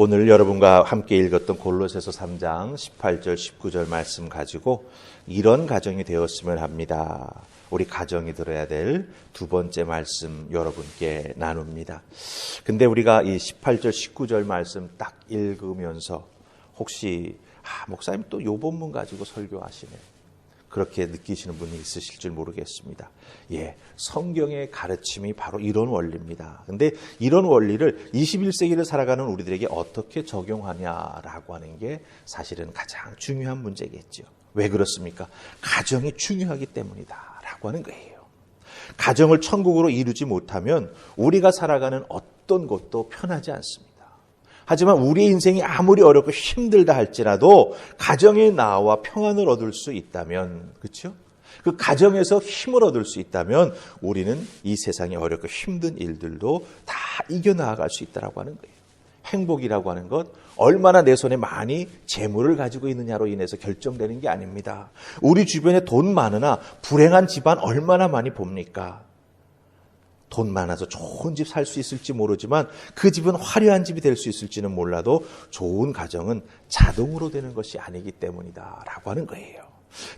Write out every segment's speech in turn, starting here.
오늘 여러분과 함께 읽었던 골로새서 3장 18절 19절 말씀 가지고 이런 가정이 되었으면 합니다. 우리 가정이 들어야 될 두 번째 말씀 여러분께 나눕니다. 근데 우리가 이 18절 19절 말씀 딱 읽으면서 혹시 목사님 또 요 본문 가지고 설교하시네, 그렇게 느끼시는 분이 있으실 줄 모르겠습니다. 성경의 가르침이 바로 이런 원리입니다. 근데 이런 원리를 21세기를 살아가는 우리들에게 어떻게 적용하냐라고 하는 게 사실은 가장 중요한 문제겠죠. 왜 그렇습니까? 가정이 중요하기 때문이다라고 하는 거예요. 가정을 천국으로 이루지 못하면 우리가 살아가는 어떤 것도 편하지 않습니다. 하지만 우리의 인생이 아무리 어렵고 힘들다 할지라도 가정에 나와 평안을 얻을 수 있다면, 그렇죠? 그 가정에서 힘을 얻을 수 있다면 우리는 이 세상의 어렵고 힘든 일들도 다 이겨나갈 수 있다고 하는 거예요. 행복이라고 하는 것, 얼마나 내 손에 많이 재물을 가지고 있느냐로 인해서 결정되는 게 아닙니다. 우리 주변에 돈 많으나 불행한 집안 얼마나 많이 봅니까? 돈 많아서 좋은 집 살 수 있을지 모르지만 그 집은 화려한 집이 될 수 있을지는 몰라도 좋은 가정은 자동으로 되는 것이 아니기 때문이다라고 하는 거예요.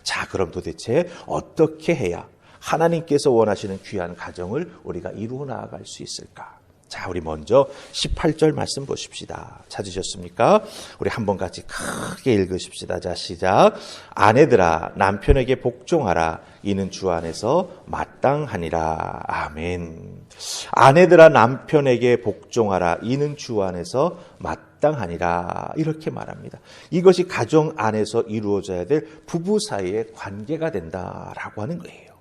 자, 그럼 도대체 어떻게 해야 하나님께서 원하시는 귀한 가정을 우리가 이루어 나아갈 수 있을까? 자, 우리 먼저 18절 말씀 보십시다. 찾으셨습니까? 우리 한번 같이 크게 읽으십시다. 자, 시작. 아내들아 남편에게 복종하라. 이는 주 안에서 마땅하니라. 아멘. 아내들아 남편에게 복종하라. 이는 주 안에서 마땅하니라. 이렇게 말합니다. 이것이 가정 안에서 이루어져야 될 부부 사이의 관계가 된다라고 하는 거예요.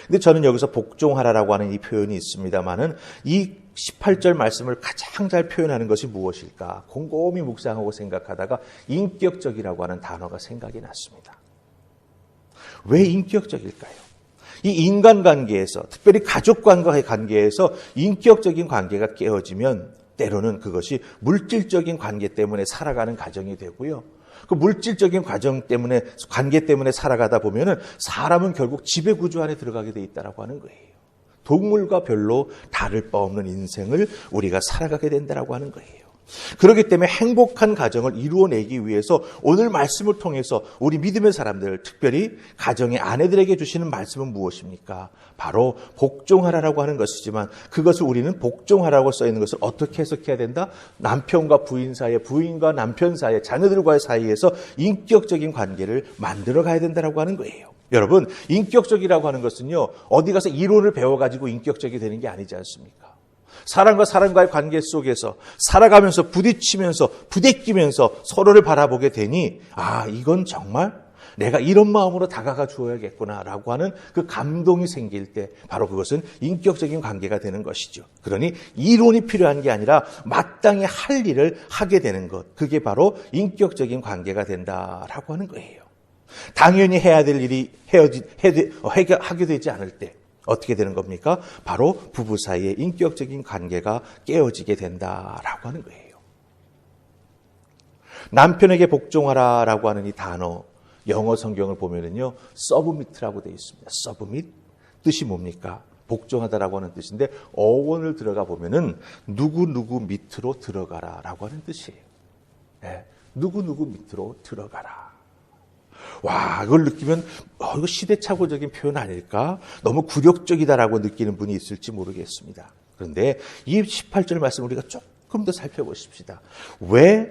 근데 저는 여기서 복종하라라고 하는 이 표현이 있습니다만은 이 18절 말씀을 가장 잘 표현하는 것이 무엇일까? 곰곰이 묵상하고 생각하다가 인격적이라고 하는 단어가 생각이 났습니다. 왜 인격적일까요? 이 인간관계에서, 특별히 가족과의 관계에서 인격적인 관계가 깨어지면 때로는 그것이 물질적인 관계 때문에 살아가는 가정이 되고요. 그 물질적인 관계 때문에 살아가다 보면은 사람은 결국 지배구조 안에 들어가게 돼 있다라고 하는 거예요. 동물과 별로 다를 바 없는 인생을 우리가 살아가게 된다라고 하는 거예요. 그렇기 때문에 행복한 가정을 이루어내기 위해서 오늘 말씀을 통해서 우리 믿음의 사람들, 특별히 가정의 아내들에게 주시는 말씀은 무엇입니까? 바로 복종하라라고 하는 것이지만 그것을 우리는 복종하라고 써 있는 것을 어떻게 해석해야 된다? 남편과 부인 사이에, 부인과 남편 사이에, 자녀들과의 사이에서 인격적인 관계를 만들어 가야 된다라고 하는 거예요. 여러분, 인격적이라고 하는 것은요, 어디 가서 이론을 배워가지고 인격적이 되는 게 아니지 않습니까? 사람과 사람과의 관계 속에서 살아가면서 부딪히면서 부대끼면서 서로를 바라보게 되니 이건 정말 내가 이런 마음으로 다가가 주어야겠구나라고 하는 그 감동이 생길 때 바로 그것은 인격적인 관계가 되는 것이죠. 그러니 이론이 필요한 게 아니라 마땅히 할 일을 하게 되는 것, 그게 바로 인격적인 관계가 된다라고 하는 거예요. 당연히 해야 될 일이 하게 되지 않을 때 어떻게 되는 겁니까? 바로 부부 사이의 인격적인 관계가 깨어지게 된다라고 하는 거예요. 남편에게 복종하라라고 하는 이 단어, 영어 성경을 보면은요, submit라고 되어 있습니다. submit 뜻이 뭡니까? 복종하다라고 하는 뜻인데 어원을 들어가 보면은 누구 밑으로 들어가라라고 하는 뜻이에요. 누구 밑으로 들어가라. 와, 이걸 느끼면 이거 시대착오적인 표현 아닐까? 너무 굴욕적이다라고 느끼는 분이 있을지 모르겠습니다. 그런데 이 18절 말씀 우리가 조금 더 살펴보십시다. 왜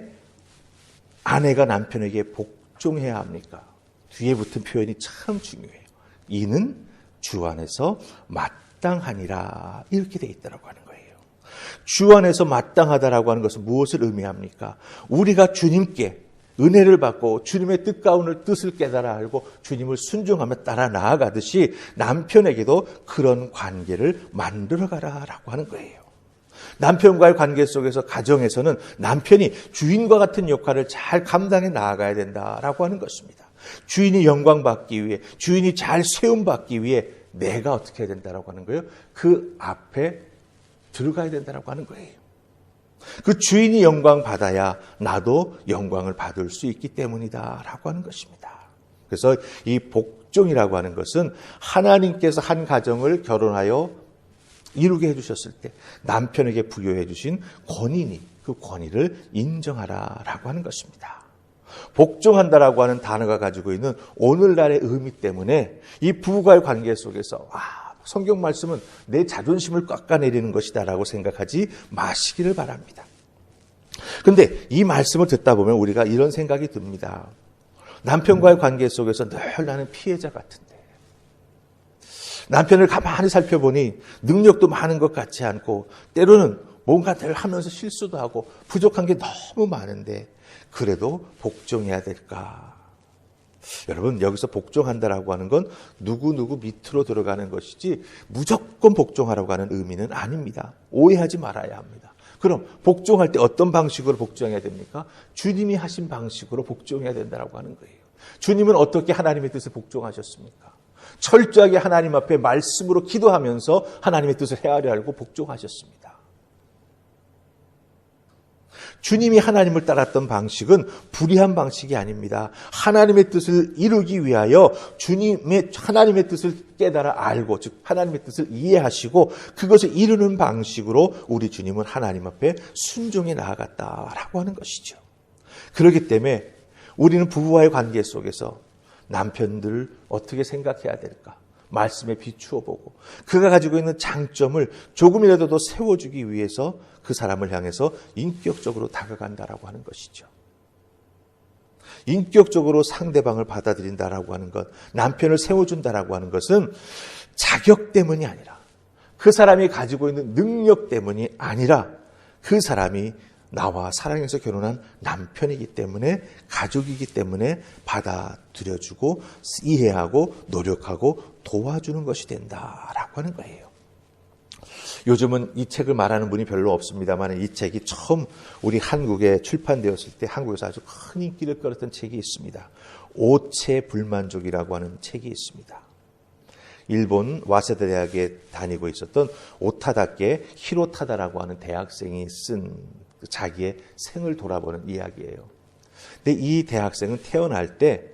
아내가 남편에게 복종해야 합니까? 뒤에 붙은 표현이 참 중요해요. 이는 주 안에서 마땅하니라, 이렇게 돼 있다고 하는 거예요. 주 안에서 마땅하다라고 하는 것은 무엇을 의미합니까? 우리가 주님께 은혜를 받고 주님의 뜻을 깨달아 알고 주님을 순종하며 따라 나아가듯이 남편에게도 그런 관계를 만들어가라라고 하는 거예요. 남편과의 관계 속에서 가정에서는 남편이 주인과 같은 역할을 잘 감당해 나아가야 된다라고 하는 것입니다. 주인이 영광받기 위해, 주인이 잘 세움받기 위해 내가 어떻게 해야 된다라고 하는 거예요? 그 앞에 들어가야 된다라고 하는 거예요. 그 주인이 영광 받아야 나도 영광을 받을 수 있기 때문이다라고 하는 것입니다. 그래서 이 복종이라고 하는 것은 하나님께서 한 가정을 결혼하여 이루게 해주셨을 때 남편에게 부여해 주신 권위니 그 권위를 인정하라라고 하는 것입니다. 복종한다라고 하는 단어가 가지고 있는 오늘날의 의미 때문에 이 부부와의 관계 속에서 성경 말씀은 내 자존심을 깎아내리는 것이다라고 생각하지 마시기를 바랍니다. 그런데 이 말씀을 듣다 보면 우리가 이런 생각이 듭니다. 남편과의 관계 속에서 늘 나는 피해자 같은데, 남편을 가만히 살펴보니 능력도 많은 것 같지 않고 때로는 뭔가 늘 하면서 실수도 하고 부족한 게 너무 많은데 그래도 복종해야 될까? 여러분, 여기서 복종한다라고 하는 건 누구 밑으로 들어가는 것이지 무조건 복종하라고 하는 의미는 아닙니다. 오해하지 말아야 합니다. 그럼 복종할 때 어떤 방식으로 복종해야 됩니까? 주님이 하신 방식으로 복종해야 된다라고 하는 거예요. 주님은 어떻게 하나님의 뜻에 복종하셨습니까? 철저하게 하나님 앞에 말씀으로 기도하면서 하나님의 뜻을 헤아려 알고 복종하셨습니다. 주님이 하나님을 따랐던 방식은 불의한 방식이 아닙니다. 하나님의 뜻을 이루기 위하여 하나님의 뜻을 깨달아 알고, 즉 하나님의 뜻을 이해하시고 그것을 이루는 방식으로 우리 주님은 하나님 앞에 순종해 나아갔다라고 하는 것이죠. 그렇기 때문에 우리는 부부와의 관계 속에서 남편들 어떻게 생각해야 될까? 말씀에 비추어 보고 그가 가지고 있는 장점을 조금이라도 더 세워주기 위해서 그 사람을 향해서 인격적으로 다가간다라고 하는 것이죠. 인격적으로 상대방을 받아들인다라고 하는 것, 남편을 세워준다라고 하는 것은 자격 때문이 아니라, 그 사람이 가지고 있는 능력 때문이 아니라 그 사람이 나와 사랑해서 결혼한 남편이기 때문에, 가족이기 때문에 받아들여주고 이해하고 노력하고 도와주는 것이 된다라고 하는 거예요. 요즘은 이 책을 말하는 분이 별로 없습니다만 이 책이 처음 우리 한국에 출판되었을 때 한국에서 아주 큰 인기를 끌었던 책이 있습니다. 오체 불만족이라고 하는 책이 있습니다. 일본 와세다 대학에 다니고 있었던 오타다케 히로타다라고 하는 대학생이 쓴 자기의 생을 돌아보는 이야기예요. 근데 이 대학생은 태어날 때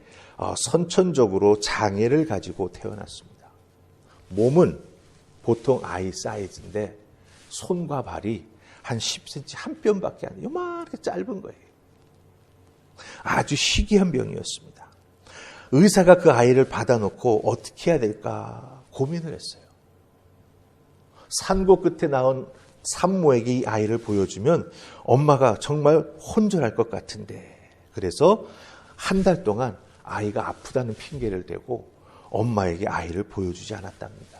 선천적으로 장애를 가지고 태어났습니다. 몸은 보통 아이 사이즈인데 손과 발이 한 10cm 한 뼘밖에 안 돼요. 요만하게 짧은 거예요. 아주 희귀한 병이었습니다. 의사가 그 아이를 받아놓고 어떻게 해야 될까 고민을 했어요. 산고 끝에 나온 산모에게 이 아이를 보여주면 엄마가 정말 혼절할 것 같은데, 그래서 한 달 동안 아이가 아프다는 핑계를 대고 엄마에게 아이를 보여주지 않았답니다.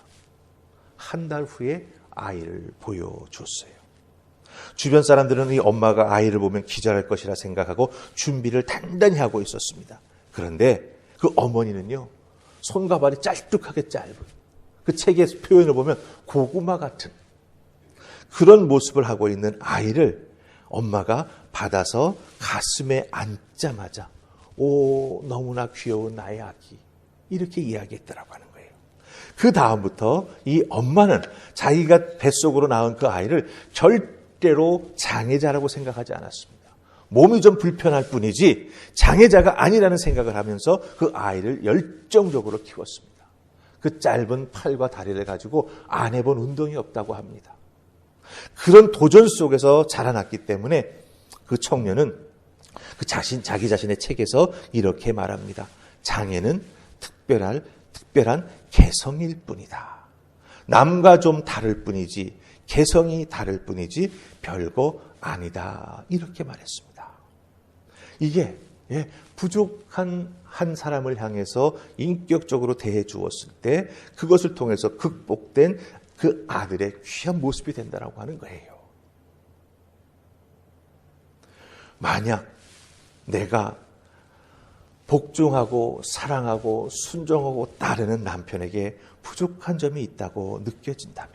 한 달 후에 아이를 보여줬어요. 주변 사람들은 이 엄마가 아이를 보면 기절할 것이라 생각하고 준비를 단단히 하고 있었습니다. 그런데 그 어머니는요, 손과 발이 짤뚝하게 짧은, 그 책의 표현을 보면 고구마 같은 그런 모습을 하고 있는 아이를 엄마가 받아서 가슴에 앉자마자 오, 너무나 귀여운 나의 아기, 이렇게 이야기했더라고 하는 거예요. 그 다음부터 이 엄마는 자기가 뱃속으로 낳은 그 아이를 절대로 장애자라고 생각하지 않았습니다. 몸이 좀 불편할 뿐이지 장애자가 아니라는 생각을 하면서 그 아이를 열정적으로 키웠습니다. 그 짧은 팔과 다리를 가지고 안 해본 운동이 없다고 합니다. 그런 도전 속에서 자라났기 때문에 그 청년은 자기 자신의 책에서 이렇게 말합니다. 장애는 특별한 개성일 뿐이다. 남과 좀 다를 뿐이지, 개성이 다를 뿐이지 별거 아니다. 이렇게 말했습니다. 이게 부족한 한 사람을 향해서 인격적으로 대해 주었을 때 그것을 통해서 극복된 그 아들의 귀한 모습이 된다라고 하는 거예요. 만약 내가 복종하고 사랑하고 순종하고 따르는 남편에게 부족한 점이 있다고 느껴진다면,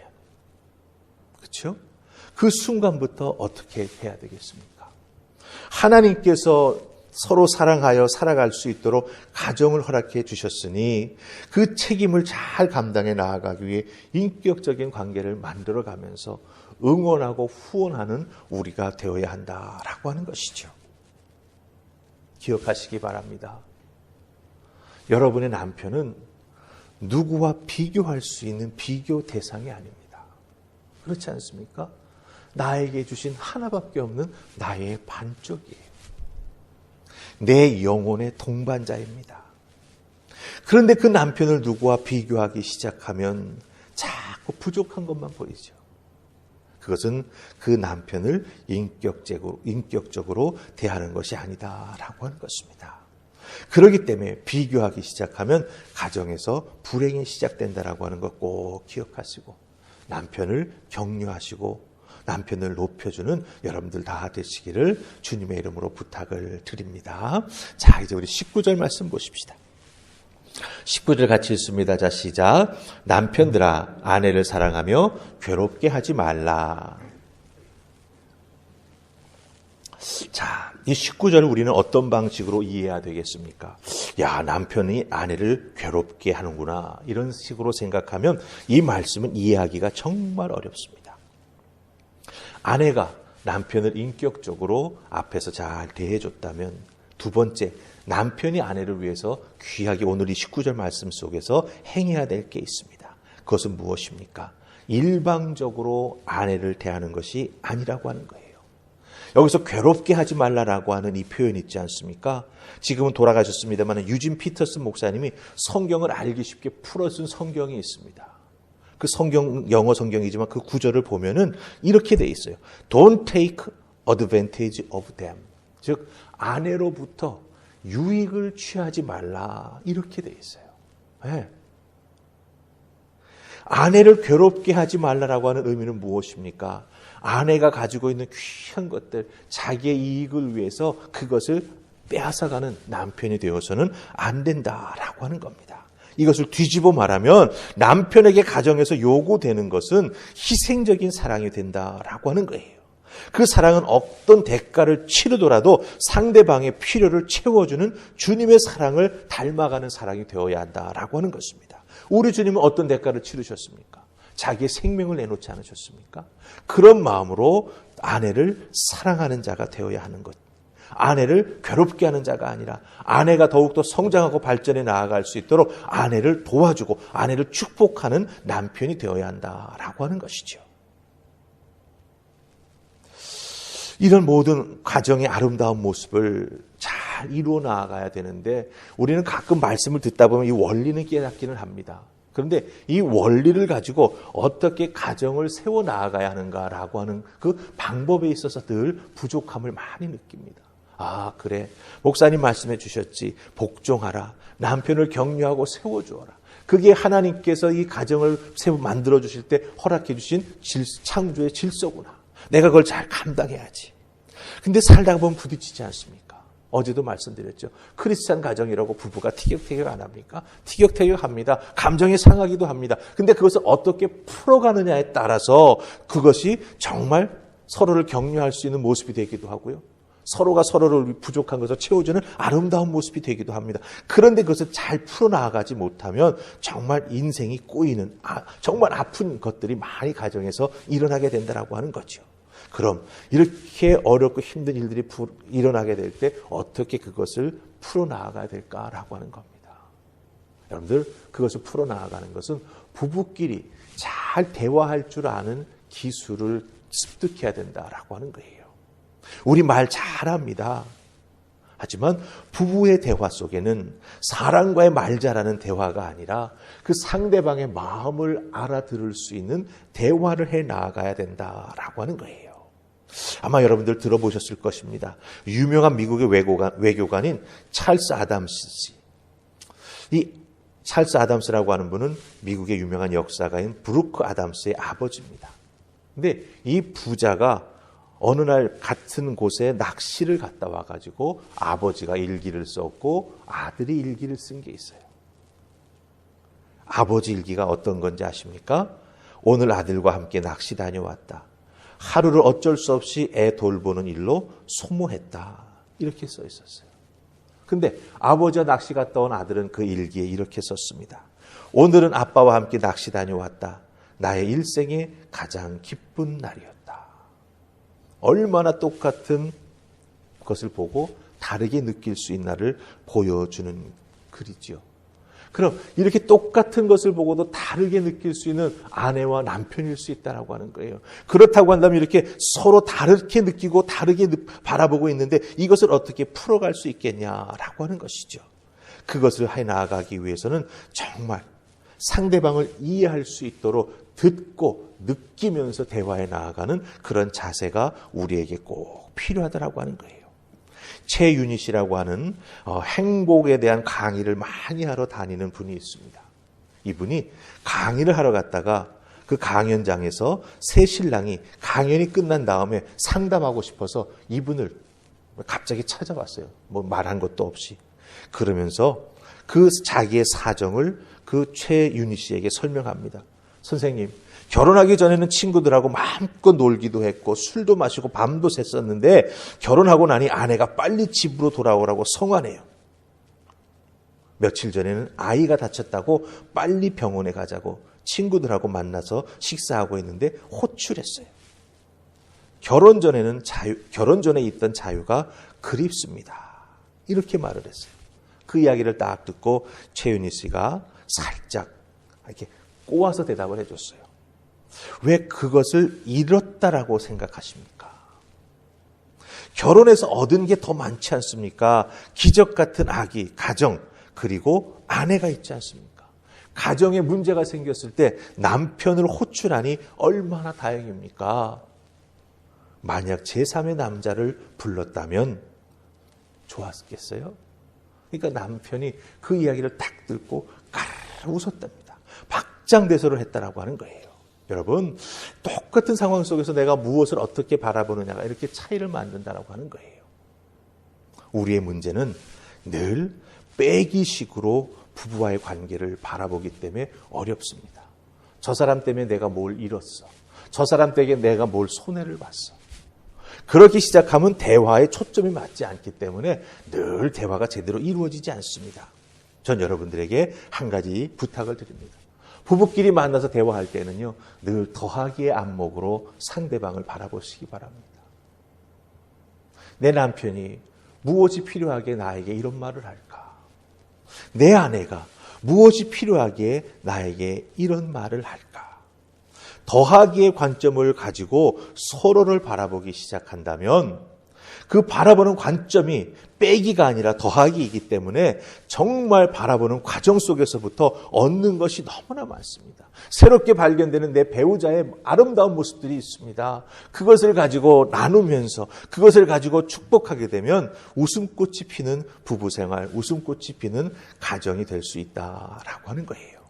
그렇죠? 그 순간부터 어떻게 해야 되겠습니까? 하나님께서 서로 사랑하여 살아갈 수 있도록 가정을 허락해 주셨으니 그 책임을 잘 감당해 나아가기 위해 인격적인 관계를 만들어가면서 응원하고 후원하는 우리가 되어야 한다라고 하는 것이죠. 기억하시기 바랍니다. 여러분의 남편은 누구와 비교할 수 있는 비교 대상이 아닙니다. 그렇지 않습니까? 나에게 주신 하나밖에 없는 나의 반쪽이에요. 내 영혼의 동반자입니다. 그런데 그 남편을 누구와 비교하기 시작하면 자꾸 부족한 것만 보이죠. 그것은 그 남편을 인격적으로 대하는 것이 아니다라고 하는 것입니다. 그렇기 때문에 비교하기 시작하면 가정에서 불행이 시작된다라고 하는 것 꼭 기억하시고 남편을 격려하시고 남편을 높여주는 여러분들 다 되시기를 주님의 이름으로 부탁을 드립니다. 자, 이제 우리 19절 말씀 보십시다. 19절 같이 읽습니다. 자, 시작. 남편들아, 아내를 사랑하며 괴롭게 하지 말라. 자, 이 19절을 우리는 어떤 방식으로 이해해야 되겠습니까? 야, 남편이 아내를 괴롭게 하는구나. 이런 식으로 생각하면 이 말씀은 이해하기가 정말 어렵습니다. 아내가 남편을 인격적으로 앞에서 잘 대해줬다면, 두 번째, 남편이 아내를 위해서 귀하게 오늘 이 19절 말씀 속에서 행해야 될 게 있습니다. 그것은 무엇입니까? 일방적으로 아내를 대하는 것이 아니라고 하는 거예요. 여기서 괴롭게 하지 말라라고 하는 이 표현이 있지 않습니까? 지금은 돌아가셨습니다만 유진 피터슨 목사님이 성경을 알기 쉽게 풀어준 성경이 있습니다. 그 성경, 영어 성경이지만 그 구절을 보면은 이렇게 돼 있어요. Don't take advantage of them. 즉, 아내로부터 유익을 취하지 말라. 이렇게 돼 있어요. 네. 아내를 괴롭게 하지 말라라고 하는 의미는 무엇입니까? 아내가 가지고 있는 귀한 것들, 자기의 이익을 위해서 그것을 빼앗아가는 남편이 되어서는 안 된다라고 하는 겁니다. 이것을 뒤집어 말하면 남편에게 가정에서 요구되는 것은 희생적인 사랑이 된다라고 하는 거예요. 그 사랑은 어떤 대가를 치르더라도 상대방의 필요를 채워주는 주님의 사랑을 닮아가는 사랑이 되어야 한다라고 하는 것입니다. 우리 주님은 어떤 대가를 치르셨습니까? 자기의 생명을 내놓지 않으셨습니까? 그런 마음으로 아내를 사랑하는 자가 되어야 하는 것. 아내를 괴롭게 하는 자가 아니라 아내가 더욱더 성장하고 발전해 나아갈 수 있도록 아내를 도와주고 아내를 축복하는 남편이 되어야 한다라고 하는 것이죠. 이런 모든 가정의 아름다운 모습을 잘 이루어 나아가야 되는데 우리는 가끔 말씀을 듣다 보면 이 원리는 깨닫기는 합니다. 그런데 이 원리를 가지고 어떻게 가정을 세워 나아가야 하는가라고 하는 그 방법에 있어서 늘 부족함을 많이 느낍니다. 아, 그래. 목사님 말씀해 주셨지. 복종하라. 남편을 격려하고 세워주어라. 그게 하나님께서 이 가정을 만들어 주실 때 허락해 주신 창조의 질서구나. 내가 그걸 잘 감당해야지. 근데 살다가 보면 부딪히지 않습니까? 어제도 말씀드렸죠. 크리스찬 가정이라고 부부가 티격태격 안 합니까? 티격태격 합니다. 감정이 상하기도 합니다. 근데 그것을 어떻게 풀어가느냐에 따라서 그것이 정말 서로를 격려할 수 있는 모습이 되기도 하고요. 서로가 서로를 부족한 것을 채워주는 아름다운 모습이 되기도 합니다. 그런데 그것을 잘 풀어나가지 못하면 정말 인생이 꼬이는 정말 아픈 것들이 많이 가정에서 일어나게 된다라고 하는 거죠. 그럼 이렇게 어렵고 힘든 일들이 일어나게 될 때 어떻게 그것을 풀어나가야 될까라고 하는 겁니다. 여러분들 그것을 풀어나가는 것은 부부끼리 잘 대화할 줄 아는 기술을 습득해야 된다라고 하는 거예요. 우리 말 잘합니다. 하지만 부부의 대화 속에는 사람과의 말 잘하는 대화가 아니라 그 상대방의 마음을 알아들을 수 있는 대화를 해 나가야 된다라고 하는 거예요. 아마 여러분들 들어보셨을 것입니다. 유명한 미국의 외교관인 찰스 아담스. 이 찰스 아담스라고 하는 분은 미국의 유명한 역사가인 브루크 아담스의 아버지입니다. 근데 이 부자가 어느 날 같은 곳에 낚시를 갔다 와가지고 아버지가 일기를 썼고 아들이 일기를 쓴 게 있어요. 아버지 일기가 어떤 건지 아십니까? 오늘 아들과 함께 낚시 다녀왔다. 하루를 어쩔 수 없이 애 돌보는 일로 소모했다. 이렇게 써 있었어요. 근데 아버지와 낚시 갔다 온 아들은 그 일기에 이렇게 썼습니다. 오늘은 아빠와 함께 낚시 다녀왔다. 나의 일생의 가장 기쁜 날이었다. 얼마나 똑같은 것을 보고 다르게 느낄 수 있나를 보여주는 글이죠. 그럼 이렇게 똑같은 것을 보고도 다르게 느낄 수 있는 아내와 남편일 수 있다라고 하는 거예요. 그렇다고 한다면 이렇게 서로 다르게 느끼고 다르게 바라보고 있는데 이것을 어떻게 풀어갈 수 있겠냐라고 하는 것이죠. 그것을 해 나아가기 위해서는 정말 상대방을 이해할 수 있도록 듣고 느끼면서 대화해 나아가는 그런 자세가 우리에게 꼭 필요하다라고 하는 거예요. 최윤희 씨라고 하는 행복에 대한 강의를 많이 하러 다니는 분이 있습니다. 이분이 강의를 하러 갔다가 그 강연장에서 새 신랑이 강연이 끝난 다음에 상담하고 싶어서 이분을 갑자기 찾아왔어요. 뭐 말한 것도 없이. 그러면서 그 자기의 사정을 그 최윤희 씨에게 설명합니다. 선생님, 결혼하기 전에는 친구들하고 마음껏 놀기도 했고 술도 마시고 밤도 샜었는데 결혼하고 나니 아내가 빨리 집으로 돌아오라고 성화네요. 며칠 전에는 아이가 다쳤다고 빨리 병원에 가자고 친구들하고 만나서 식사하고 있는데 호출했어요. 결혼 전에 있던 자유가 그립습니다. 이렇게 말을 했어요. 그 이야기를 딱 듣고 최윤희 씨가 살짝 이렇게 꼬아서 대답을 해줬어요. 왜 그것을 잃었다라고 생각하십니까? 결혼해서 얻은 게 더 많지 않습니까? 기적 같은 아기, 가정, 그리고 아내가 있지 않습니까? 가정에 문제가 생겼을 때 남편을 호출하니 얼마나 다행입니까? 만약 제3의 남자를 불렀다면 좋았겠어요? 그러니까 남편이 그 이야기를 딱 듣고 까르르 웃었답니다. 박장대소를 했다라고 하는 거예요. 여러분, 똑같은 상황 속에서 내가 무엇을 어떻게 바라보느냐가 이렇게 차이를 만든다라고 하는 거예요. 우리의 문제는 늘 빼기식으로 부부와의 관계를 바라보기 때문에 어렵습니다. 저 사람 때문에 내가 뭘 잃었어. 저 사람 때문에 내가 뭘 손해를 봤어. 그렇게 시작하면 대화에 초점이 맞지 않기 때문에 늘 대화가 제대로 이루어지지 않습니다. 전 여러분들에게 한 가지 부탁을 드립니다. 부부끼리 만나서 대화할 때는요, 늘 더하기의 안목으로 상대방을 바라보시기 바랍니다. 내 남편이 무엇이 필요하기에 나에게 이런 말을 할까? 내 아내가 무엇이 필요하기에 나에게 이런 말을 할까? 더하기의 관점을 가지고 서로를 바라보기 시작한다면 그 바라보는 관점이 빼기가 아니라 더하기이기 때문에 정말 바라보는 과정 속에서부터 얻는 것이 너무나 많습니다. 새롭게 발견되는 내 배우자의 아름다운 모습들이 있습니다. 그것을 가지고 나누면서 그것을 가지고 축복하게 되면 웃음꽃이 피는 부부생활, 웃음꽃이 피는 가정이 될 수 있다라고 하는 거예요.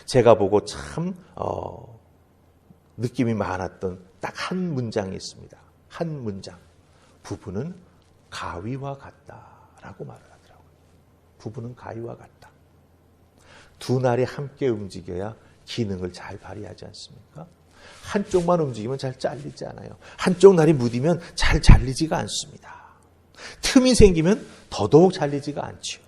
제가 보고 참 느낌이 많았던 딱 한 문장이 있습니다. 한 문장. 부부는 가위와 같다라고 말을 하더라고요. 부부는 가위와 같다. 두 날이 함께 움직여야 기능을 잘 발휘하지 않습니까? 한쪽만 움직이면 잘 잘리지 않아요. 한쪽 날이 무디면 잘 잘리지가 않습니다. 틈이 생기면 더더욱 잘리지가 않지요.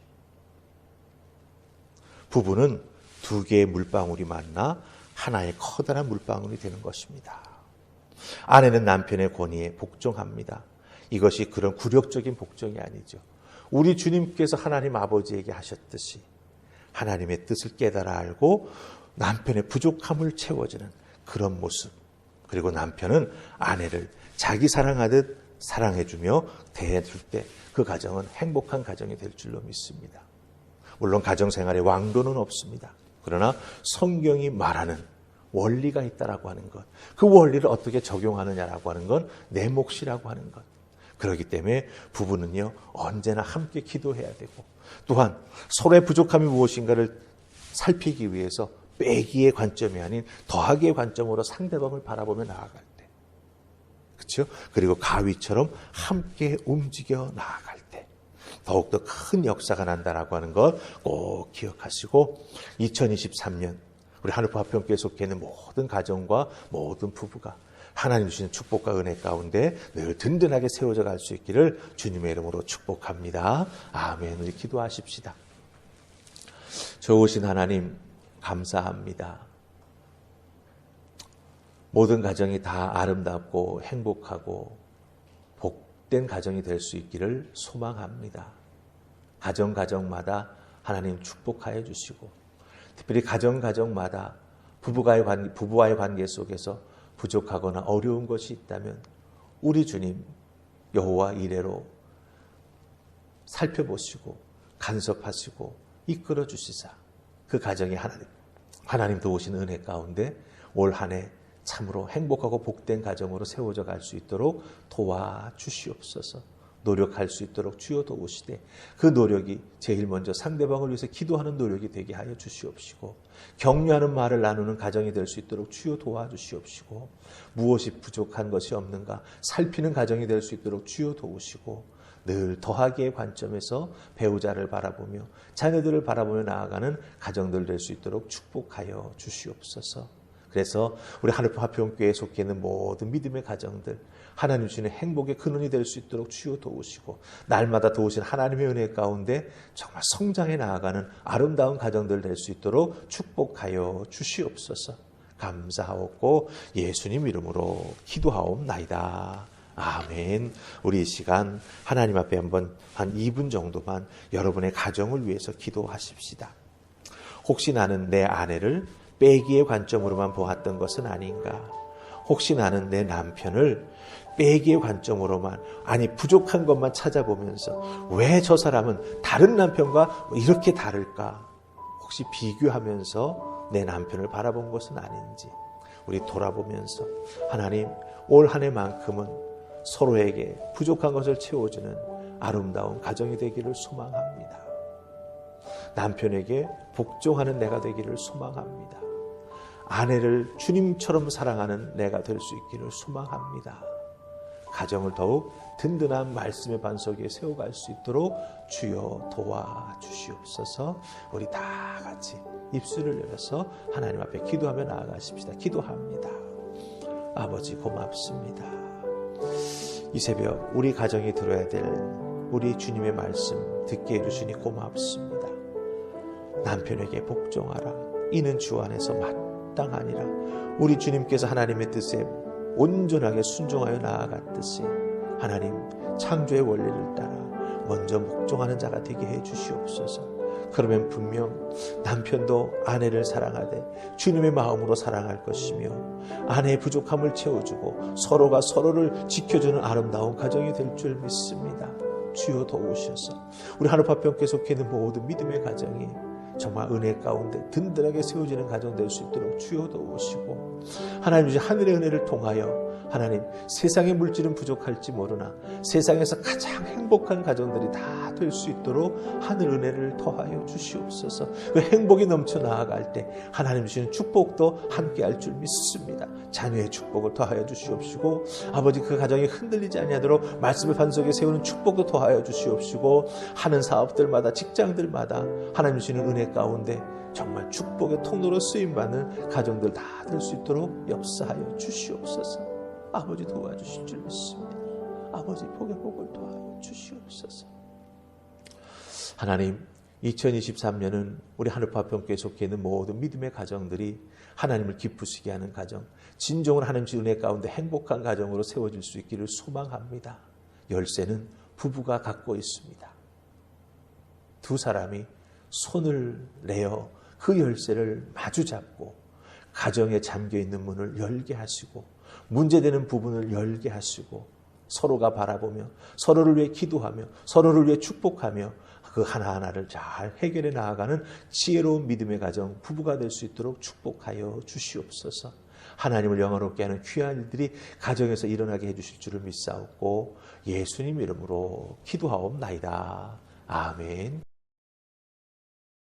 부부는 두 개의 물방울이 만나 하나의 커다란 물방울이 되는 것입니다. 아내는 남편의 권위에 복종합니다. 이것이 그런 굴욕적인 복종이 아니죠. 우리 주님께서 하나님 아버지에게 하셨듯이 하나님의 뜻을 깨달아 알고 남편의 부족함을 채워주는 그런 모습. 그리고 남편은 아내를 자기 사랑하듯 사랑해주며 대해줄 때 그 가정은 행복한 가정이 될 줄로 믿습니다. 물론 가정생활에 왕도는 없습니다. 그러나 성경이 말하는 원리가 있다라고 하는 것, 그 원리를 어떻게 적용하느냐라고 하는 건 내 몫이라고 하는 것. 그렇기 때문에 부부는요, 언제나 함께 기도해야 되고, 또한 서로의 부족함이 무엇인가를 살피기 위해서 빼기의 관점이 아닌 더하기의 관점으로 상대방을 바라보며 나아갈 때, 그렇죠? 그리고 가위처럼 함께 움직여 나아갈 때 더욱더 큰 역사가 난다라고 하는 것 꼭 기억하시고, 2023년 우리 하늘포 화평교회에 속해 있는 모든 가정과 모든 부부가 하나님 주시는 축복과 은혜 가운데 늘 든든하게 세워져 갈 수 있기를 주님의 이름으로 축복합니다. 아멘. 우리 기도하십시다. 좋으신 하나님 감사합니다. 모든 가정이 다 아름답고 행복하고 복된 가정이 될 수 있기를 소망합니다. 가정마다 하나님 축복하여 주시고, 특별히 가정마다 부부와의 관계 속에서 부족하거나 어려운 것이 있다면 우리 주님 여호와 이레로 살펴보시고 간섭하시고 이끌어 주시사 그 가정이 하나님 도우신 은혜 가운데 올 한 해 참으로 행복하고 복된 가정으로 세워져 갈 수 있도록 도와주시옵소서. 노력할 수 있도록 주여 도우시되 그 노력이 제일 먼저 상대방을 위해서 기도하는 노력이 되게 하여 주시옵시고, 격려하는 말을 나누는 가정이 될 수 있도록 주여 도와주시옵시고, 무엇이 부족한 것이 없는가 살피는 가정이 될 수 있도록 주여 도우시고, 늘 더하기의 관점에서 배우자를 바라보며 자녀들을 바라보며 나아가는 가정들 될 수 있도록 축복하여 주시옵소서. 그래서 우리 하늘품 화평교회에 속해 있는 모든 믿음의 가정들, 하나님 주시는 행복의 근원이 될 수 있도록 주여 도우시고, 날마다 도우신 하나님의 은혜 가운데 정말 성장해 나아가는 아름다운 가정들 될 수 있도록 축복하여 주시옵소서. 감사하옵고 예수님 이름으로 기도하옵나이다. 아멘. 우리 이 시간 하나님 앞에 한번 한 2분 정도만 여러분의 가정을 위해서 기도하십시다. 혹시 나는 내 아내를 빼기의 관점으로만 보았던 것은 아닌가? 혹시 나는 내 남편을 빼기의 관점으로만, 아니 부족한 것만 찾아보면서 왜 저 사람은 다른 남편과 이렇게 다를까? 혹시 비교하면서 내 남편을 바라본 것은 아닌지 우리 돌아보면서 하나님 올 한 해만큼은 서로에게 부족한 것을 채워주는 아름다운 가정이 되기를 소망합니다. 남편에게 복종하는 내가 되기를 소망합니다. 아내를 주님처럼 사랑하는 내가 될 수 있기를 소망합니다. 가정을 더욱 든든한 말씀의 반석에 세워갈 수 있도록 주여 도와주시옵소서. 우리 다 같이 입술을 열어서 하나님 앞에 기도하며 나아가십시다. 기도합니다. 아버지 고맙습니다. 이 새벽 우리 가정이 들어야 될 우리 주님의 말씀 듣게 해주시니 고맙습니다. 남편에게 복종하라. 이는 주 안에서 마땅하니라. 우리 주님께서 하나님의 뜻에 온전하게 순종하여 나아갔듯이 하나님 창조의 원리를 따라 먼저 복종하는 자가 되게 해 주시옵소서. 그러면 분명 남편도 아내를 사랑하되 주님의 마음으로 사랑할 것이며, 아내의 부족함을 채워주고 서로가 서로를 지켜주는 아름다운 가정이 될 줄 믿습니다. 주여 도우셔서 우리 하늘파평교회 속해 있는 모든 믿음의 가정이 정말 은혜 가운데 든든하게 세워지는 가정 될 수 있도록 주여 도우시고, 하나님 주신 하늘의 은혜를 통하여 하나님 세상의 물질은 부족할지 모르나 세상에서 가장 행복한 가정들이 다 될 수 있도록 하늘 은혜를 더하여 주시옵소서. 그 행복이 넘쳐 나아갈 때 하나님 주시는 축복도 함께할 줄 믿습니다. 자녀의 축복을 더하여 주시옵시고, 아버지 그 가정이 흔들리지 아니하도록 말씀의 반석에 세우는 축복도 더하여 주시옵시고, 하는 사업들마다 직장들마다 하나님 주시는 은혜 가운데 정말 축복의 통로로 쓰임받는 가정들 다 될 수 있도록 역사하여 주시옵소서. 아버지 도와주실 줄 믿습니다. 아버지 복의 복을 도와여 주시옵소서. 하나님 2023년은 우리 하늘파평교회에 속해 있는 모든 믿음의 가정들이 하나님을 기쁘시게 하는 가정, 진정으로 하나님 은혜 가운데 행복한 가정으로 세워질 수 있기를 소망합니다. 열쇠는 부부가 갖고 있습니다. 두 사람이 손을 내어 그 열쇠를 마주 잡고 가정에 잠겨있는 문을 열게 하시고 문제되는 부분을 열게 하시고 서로가 바라보며 서로를 위해 기도하며 서로를 위해 축복하며 그 하나하나를 잘 해결해 나아가는 지혜로운 믿음의 가정, 부부가 될 수 있도록 축복하여 주시옵소서. 하나님을 영화롭게 하는 귀한 일들이 가정에서 일어나게 해주실 줄을 믿사옵고 예수님 이름으로 기도하옵나이다. 아멘.